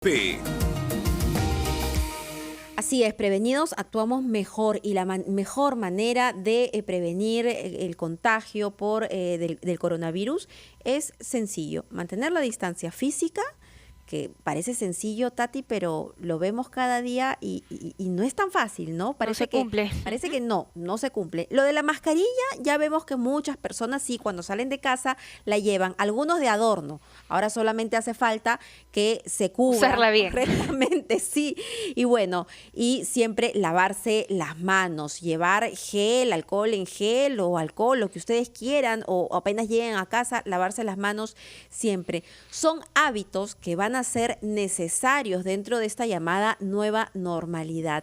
P. Así es, prevenidos actuamos mejor y la mejor manera de prevenir el contagio del coronavirus es sencillo, mantener la distancia física, que parece sencillo, Tati, pero lo vemos cada día y no es tan fácil, ¿no? No se cumple. Parece que no se cumple. Lo de la mascarilla, ya vemos que muchas personas sí, cuando salen de casa, la llevan, algunos de adorno. Ahora solamente hace falta que se cubra usarla bien. Correctamente, sí. Y bueno, y siempre lavarse las manos, llevar gel, alcohol en gel o alcohol, lo que ustedes quieran, o apenas lleguen a casa, lavarse las manos siempre. Son hábitos que van a ser necesarios dentro de esta llamada nueva normalidad.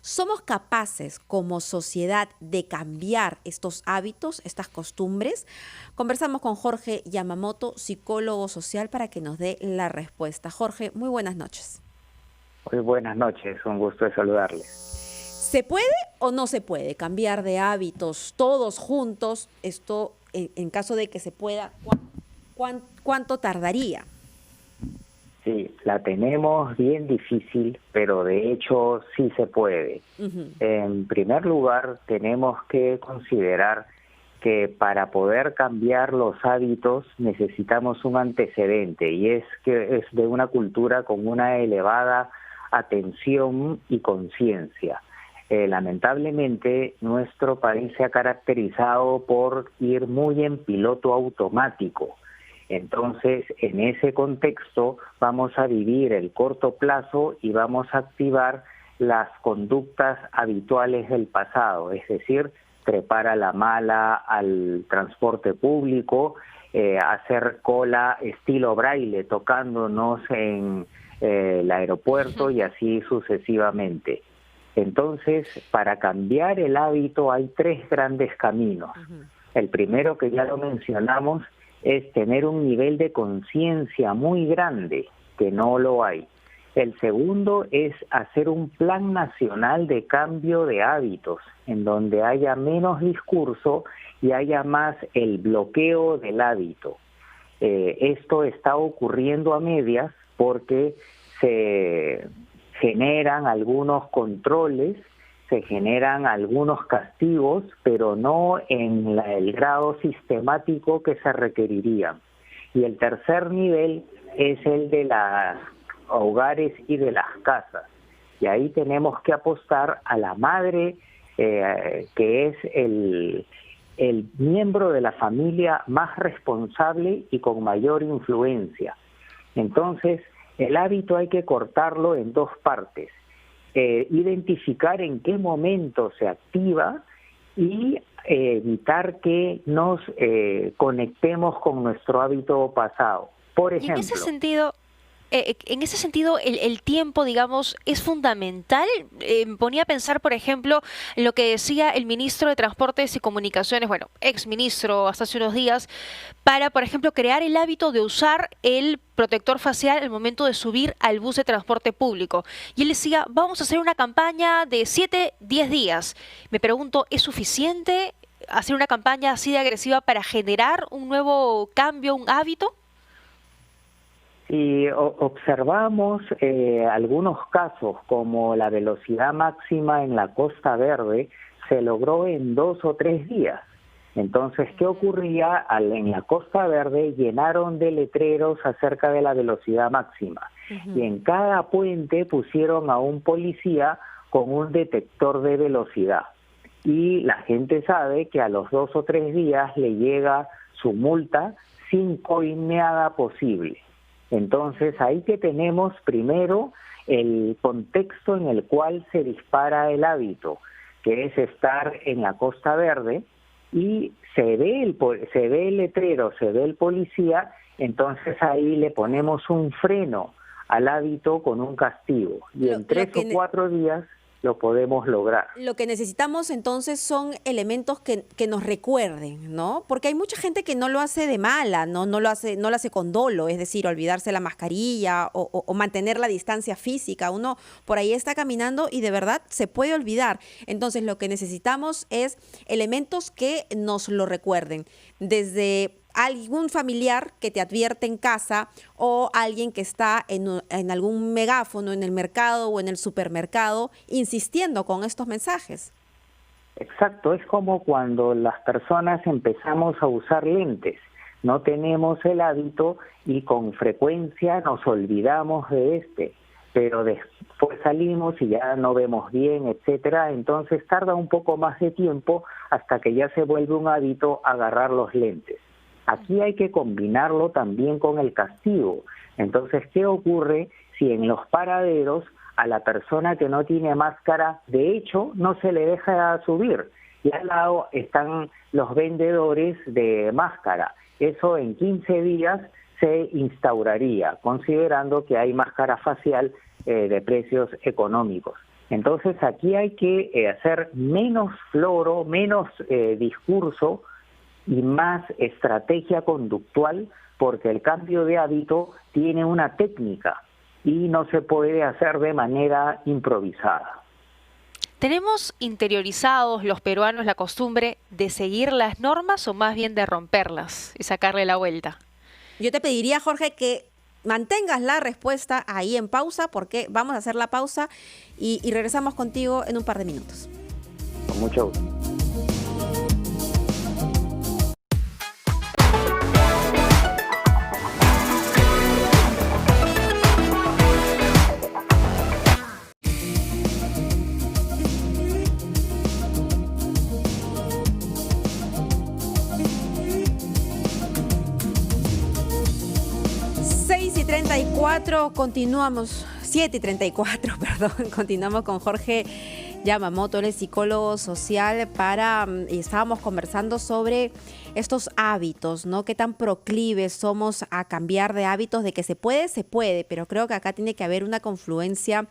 ¿Somos capaces como sociedad de cambiar estos hábitos, estas costumbres? Conversamos con Jorge Yamamoto, psicólogo social, para que nos dé la respuesta. Jorge, muy buenas noches. Muy buenas noches, un gusto de saludarles. ¿Se puede o no se puede cambiar de hábitos todos juntos? Esto, en caso de que se pueda, ¿cuánto tardaría? Sí, la tenemos bien difícil, pero de hecho sí se puede. En primer lugar, tenemos que considerar que para poder cambiar los hábitos necesitamos un antecedente, y es que es de una cultura con una elevada atención y conciencia. Lamentablemente, nuestro país se ha caracterizado por ir muy en piloto automático. Entonces, en ese contexto, vamos a vivir el corto plazo y vamos a activar las conductas habituales del pasado, es decir, trepar a la mala al transporte público, hacer cola estilo braille, tocándonos en el aeropuerto y así sucesivamente. Entonces, para cambiar el hábito hay tres grandes caminos. El primero, que ya lo mencionamos, es tener un nivel de conciencia muy grande, que no lo hay. El segundo es hacer un plan nacional de cambio de hábitos, en donde haya menos discurso y haya más el bloqueo del hábito. Esto está ocurriendo a medias porque se generan algunos controles, se generan algunos castigos, pero no en el grado sistemático que se requeriría. Y el tercer nivel es el de los hogares y de las casas. Y ahí tenemos que apostar a la madre, que es el miembro de la familia más responsable y con mayor influencia. Entonces, el hábito hay que cortarlo en dos partes. Identificar en qué momento se activa y evitar que nos conectemos con nuestro hábito pasado. Por ejemplo, en ese sentido, el tiempo, digamos, es fundamental. Me ponía a pensar, por ejemplo, en lo que decía el ministro de Transportes y Comunicaciones, bueno, exministro hasta hace unos días, para, por ejemplo, crear el hábito de usar el protector facial al momento de subir al bus de transporte público. Y él decía, vamos a hacer una campaña de 7, 10 días. Me pregunto, ¿es suficiente hacer una campaña así de agresiva para generar un nuevo cambio, un hábito? Si observamos algunos casos, como la velocidad máxima en la Costa Verde, se logró en 2 o 3 días. Entonces, ¿qué ocurría? En la Costa Verde llenaron de letreros acerca de la velocidad máxima. Y en cada puente pusieron a un policía con un detector de velocidad. Y la gente sabe que a los 2 o 3 días le llega su multa sin coimeada posible. Entonces, ahí que tenemos primero el contexto en el cual se dispara el hábito, que es estar en la Costa Verde y se ve el letrero, se ve el policía, entonces ahí le ponemos un freno al hábito con un castigo. Y en 3 o 4 días lo podemos lograr. Lo que necesitamos entonces son elementos que nos recuerden, ¿no? Porque hay mucha gente que no lo hace de mala, no lo hace con dolo, es decir, olvidarse la mascarilla o mantener la distancia física. Uno por ahí está caminando y de verdad se puede olvidar. Entonces lo que necesitamos es elementos que nos lo recuerden. Desde algún familiar que te advierte en casa o alguien que está en algún megáfono en el mercado o en el supermercado insistiendo con estos mensajes. Exacto, es como cuando las personas empezamos a usar lentes. No tenemos el hábito y con frecuencia nos olvidamos de pero después salimos y ya no vemos bien, etcétera, entonces tarda un poco más de tiempo hasta que ya se vuelve un hábito agarrar los lentes. Aquí hay que combinarlo también con el castigo. Entonces, ¿qué ocurre si en los paraderos a la persona que no tiene máscara, de hecho, no se le deja subir? Y al lado están los vendedores de máscara. Eso en 15 días se instauraría, considerando que hay máscara facial de precios económicos. Entonces aquí hay que hacer menos floro, menos discurso y más estrategia conductual, porque el cambio de hábito tiene una técnica y no se puede hacer de manera improvisada. ¿Tenemos interiorizados los peruanos la costumbre de seguir las normas o más bien de romperlas y sacarle la vuelta? Yo te pediría, Jorge, que mantengas la respuesta ahí en pausa, porque vamos a hacer la pausa y regresamos contigo en un par de minutos. Con mucho gusto. Continuamos, 7:34, perdón, continuamos con Jorge Yamamoto, él es psicólogo social, y estábamos conversando sobre estos hábitos, ¿no? Qué tan proclives somos a cambiar de hábitos, de que se puede, pero creo que acá tiene que haber una confluencia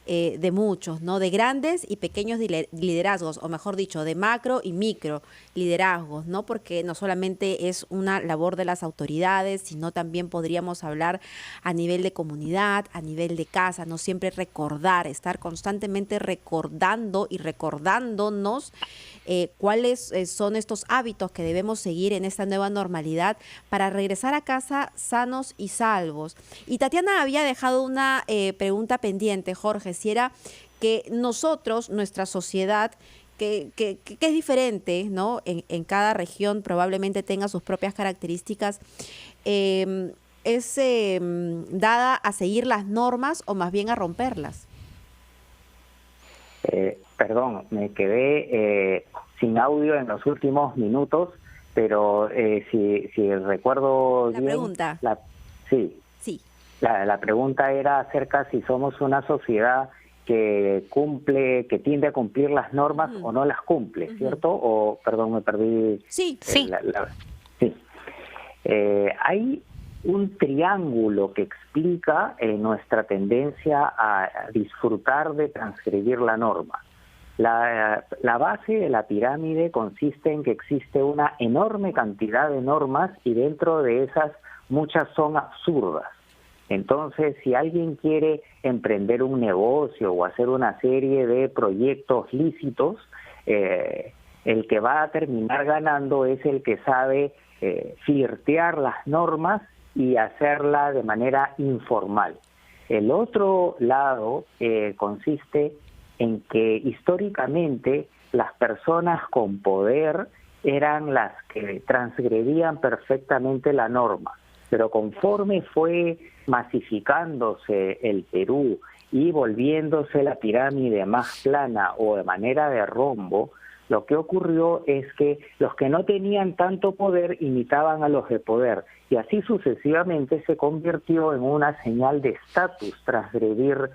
de muchos, ¿no? De grandes y pequeños liderazgos, o mejor dicho, de macro y micro liderazgos, ¿no? Porque no solamente es una labor de las autoridades, sino también podríamos hablar a nivel de comunidad, a nivel de casa, no siempre recordar, estar constantemente recordando y recordándonos cuáles son estos hábitos que debemos seguir en esta nueva normalidad para regresar a casa sanos y salvos. Y Tatiana había dejado una pregunta pendiente, Jorge, si era que nosotros, nuestra sociedad, que es diferente, ¿no? En cada región probablemente tenga sus propias características, es dada a seguir las normas o más bien a romperlas. Perdón, me quedé sin audio en los últimos minutos, pero si recuerdo bien... Pregunta. Sí. La pregunta era acerca si somos una sociedad que tiende a cumplir las normas o no las cumple, ¿cierto? O, perdón, me perdí. Sí. Sí. Hay un triángulo que explica nuestra tendencia a disfrutar de transgredir la norma. La base de la pirámide consiste en que existe una enorme cantidad de normas y dentro de esas muchas son absurdas. Entonces, si alguien quiere emprender un negocio o hacer una serie de proyectos lícitos, el que va a terminar ganando es el que sabe flirtear las normas y hacerla de manera informal. El otro lado consiste en que históricamente las personas con poder eran las que transgredían perfectamente la norma, pero conforme fue masificándose el Perú y volviéndose la pirámide más plana o de manera de rombo, lo que ocurrió es que los que no tenían tanto poder imitaban a los de poder y así sucesivamente se convirtió en una señal de estatus transgredir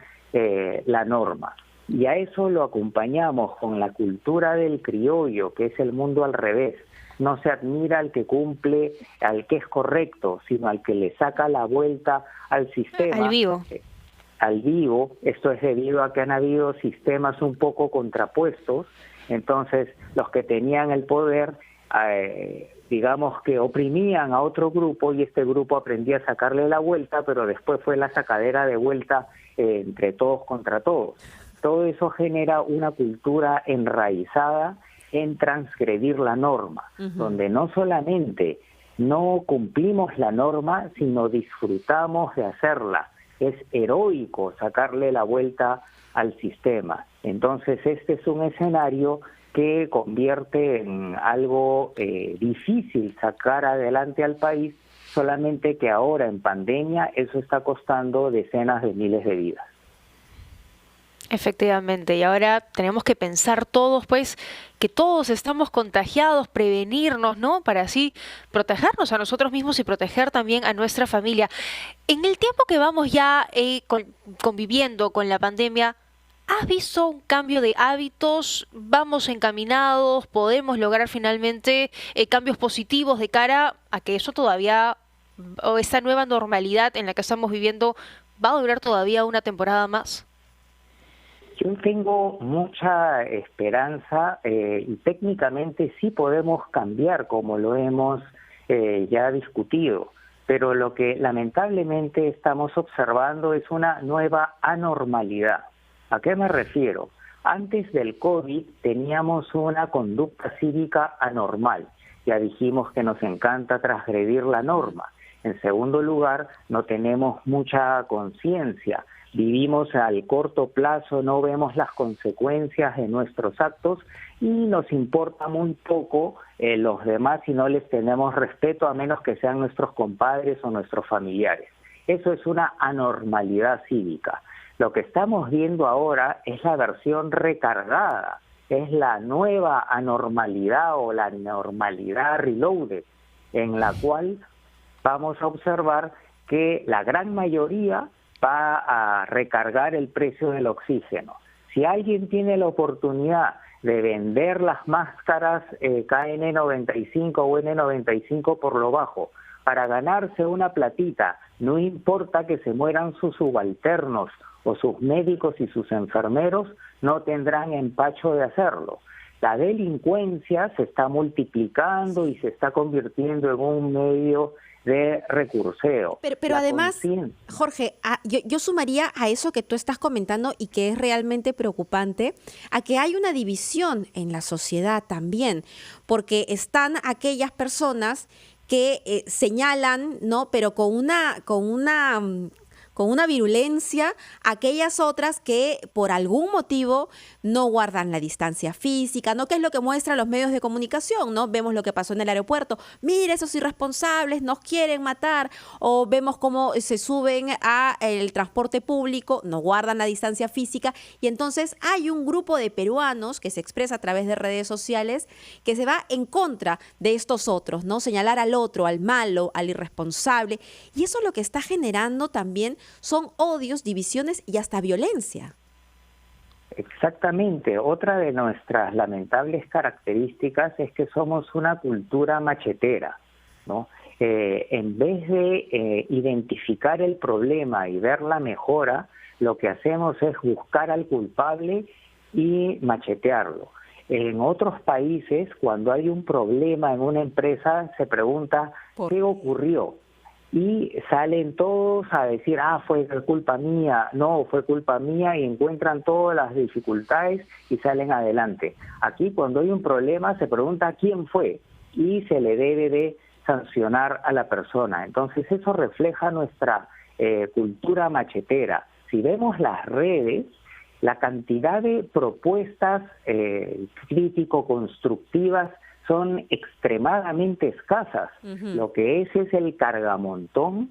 la norma. Y a eso lo acompañamos con la cultura del criollo, que es el mundo al revés. No se admira al que cumple, al que es correcto, sino al que le saca la vuelta al sistema. Al vivo. Esto es debido a que han habido sistemas un poco contrapuestos. Entonces, los que tenían el poder, digamos que oprimían a otro grupo y este grupo aprendía a sacarle la vuelta, pero después fue la sacadera de vuelta entre todos contra todos. Todo eso genera una cultura enraizada en transgredir la norma, donde no solamente no cumplimos la norma, sino disfrutamos de hacerla. Es heroico sacarle la vuelta al sistema. Entonces, este es un escenario que convierte en algo difícil sacar adelante al país, solamente que ahora en pandemia eso está costando decenas de miles de vidas. Efectivamente, y ahora tenemos que pensar todos, pues, que todos estamos contagiados, prevenirnos, ¿no? Para así protegernos a nosotros mismos y proteger también a nuestra familia. En el tiempo que vamos ya conviviendo con la pandemia, ¿has visto un cambio de hábitos? ¿Vamos encaminados? ¿Podemos lograr finalmente cambios positivos de cara a que eso todavía, o esta nueva normalidad en la que estamos viviendo, va a durar todavía una temporada más? Yo tengo mucha esperanza y técnicamente sí podemos cambiar, como lo hemos ya discutido, pero lo que lamentablemente estamos observando es una nueva anormalidad. ¿A qué me refiero? Antes del COVID teníamos una conducta cívica anormal. Ya dijimos que nos encanta transgredir la norma. En segundo lugar, no tenemos mucha conciencia. Vivimos al corto plazo, no vemos las consecuencias de nuestros actos y nos importa muy poco los demás y no les tenemos respeto a menos que sean nuestros compadres o nuestros familiares. Eso es una anormalidad cívica. Lo que estamos viendo ahora es la versión recargada, es la nueva anormalidad o la normalidad reloaded, en la cual vamos a observar que la gran mayoría va a recargar el precio del oxígeno. Si alguien tiene la oportunidad de vender las máscaras KN95 o N95 por lo bajo para ganarse una platita, no importa que se mueran sus subalternos o sus médicos y sus enfermeros, no tendrán empacho de hacerlo. La delincuencia se está multiplicando y se está convirtiendo en un medio de recurseo. Pero además, Jorge, yo sumaría a eso que tú estás comentando y que es realmente preocupante, a que hay una división en la sociedad también, porque están aquellas personas que señalan, ¿no? Pero con una virulencia, aquellas otras que por algún motivo no guardan la distancia física, ¿no? Que es lo que muestran los medios de comunicación, ¿no? Vemos lo que pasó en el aeropuerto. Mira, esos irresponsables nos quieren matar. O vemos cómo se suben al transporte público, no guardan la distancia física. Y entonces hay un grupo de peruanos que se expresa a través de redes sociales que se va en contra de estos otros, ¿no? Señalar al otro, al malo, al irresponsable. Y eso lo que está generando también son odios, divisiones y hasta violencia. Exactamente. Otra de nuestras lamentables características es que somos una cultura machetera, ¿no? En vez de identificar el problema y ver la mejora, lo que hacemos es buscar al culpable y machetearlo. En otros países, cuando hay un problema en una empresa, se pregunta ¿qué ocurrió? Y salen todos a decir, fue culpa mía, no, fue culpa mía, y encuentran todas las dificultades y salen adelante. Aquí, cuando hay un problema, se pregunta quién fue y se le debe de sancionar a la persona. Entonces, eso refleja nuestra cultura machetera. Si vemos las redes, la cantidad de propuestas crítico-constructivas son extremadamente escasas. Lo que es el cargamontón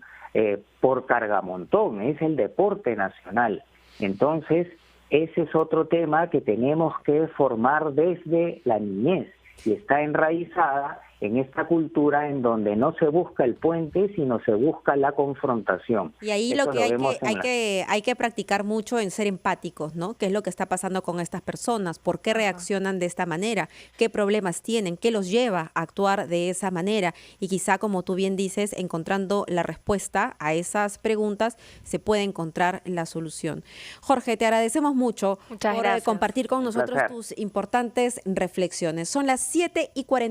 por cargamontón, es el deporte nacional. Entonces, ese es otro tema que tenemos que formar desde la niñez y está enraizada en esta cultura en donde no se busca el puente, sino se busca la confrontación. Y ahí lo que hay que practicar mucho en ser empáticos, ¿no? ¿Qué es lo que está pasando con estas personas? ¿Por qué reaccionan de esta manera? ¿Qué problemas tienen? ¿Qué los lleva a actuar de esa manera? Y quizá, como tú bien dices, encontrando la respuesta a esas preguntas, se puede encontrar la solución. Jorge, te agradecemos mucho por compartir con nosotros tus importantes reflexiones. Son las 7:40.